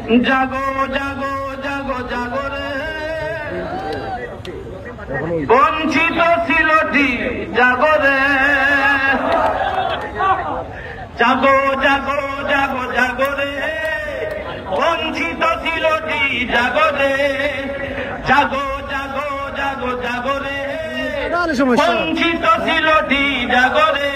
জাগো জাগো জাগো জাগো রে বঞ্চিত ছিলটি জাগো রে জাগো জাগো জাগো জাগো রে বঞ্চিত ছিলটি জাগো রে জাগো জাগো জাগো জাগো রে বঞ্চিত ছিলটি জাগো রে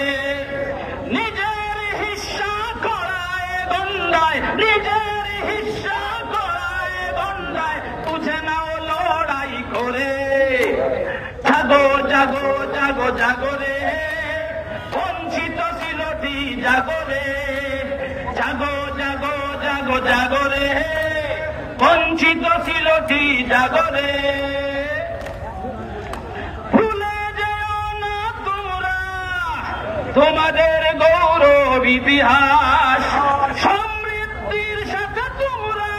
নিজের হিস্সা করায় গন্ডায় নিজের হিস্সা করায় গন্ডায় বুঝে নাও লড়াই করে জাগো জাগো জাগো জাগো রে বঞ্চিত ছিলটি জাগো রে জাগো জাগো জাগো জাগো রে বঞ্চিত ছিলটি জাগো রে ভুলে যেও না তোমরা তোমাদের গৌরব ইতিহাস সমৃদ্ধির সাথে তোমরা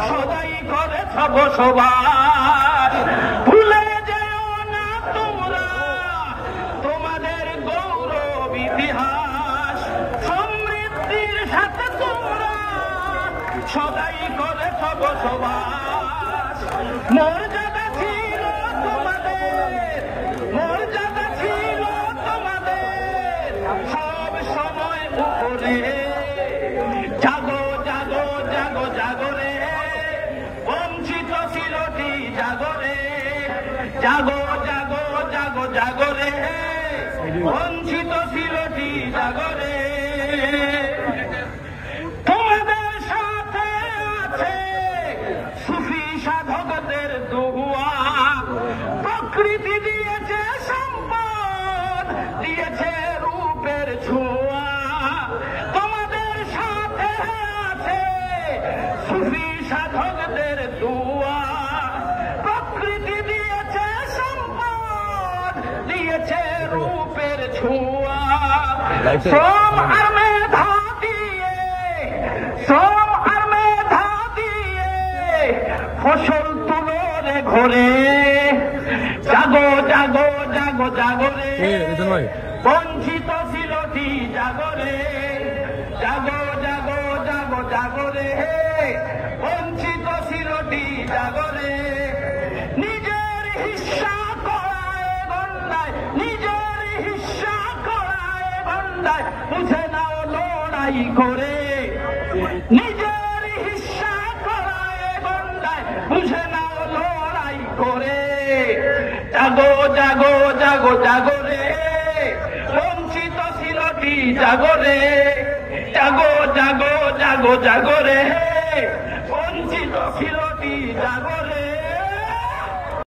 সদাই করেছ বসবাস ভুলে যেও না তোমরা তোমাদের গৌরব ইতিহাস সমৃদ্ধির সাথে তোমরা সদাই করেছ বসবাস মর্যাদা ছিল তোমাদের মর্যাদা ছিল তোমাদের সব সময় উপরে জাগো জাগো জাগো জাগো রে বঞ্চিত ছিলটি জাগো রে জাগো জাগো জাগো জাগো রে বঞ্চিত ছিলটি জাগো রে তোমাদের সাথে আছে সুফি সাধকদের দোয়া প্রকৃতি দিয়েছে সম্পদ দিয়েছে রূপের ছোঁয়া তোমাদের সাথে আছে সুফি সাধকদের দোয়া প্রকৃতি দিয়েছে সম্পদ দিয়েছে রূপের ছোঁয়া শ্রম আর মেধা দিয়ে শ্রম আর মেধা দিয়ে ফসল তুলো রে ঘরে জাগো জাগো জাগো জাগো রে বঞ্চিত ছিলটি জাগো রে জাগো জাগো জাগো জাগো রে বঞ্চিত ছিলটি জাগো রে নিজের হিস্সা করায় গন্ডায় নিজের হিস্সা করায় গন্ডায় বুঝে নাও লড়াই করে নিজের হিস্সা করায় গন্ডায় বুঝে নাও লড়াই করে জাগো জাগো জাগো জাগো রে বঞ্চিত ছিলটি জাগো রে জাগো জাগো জাগো জাগো রে বঞ্চিত ছিলটি জাগো রে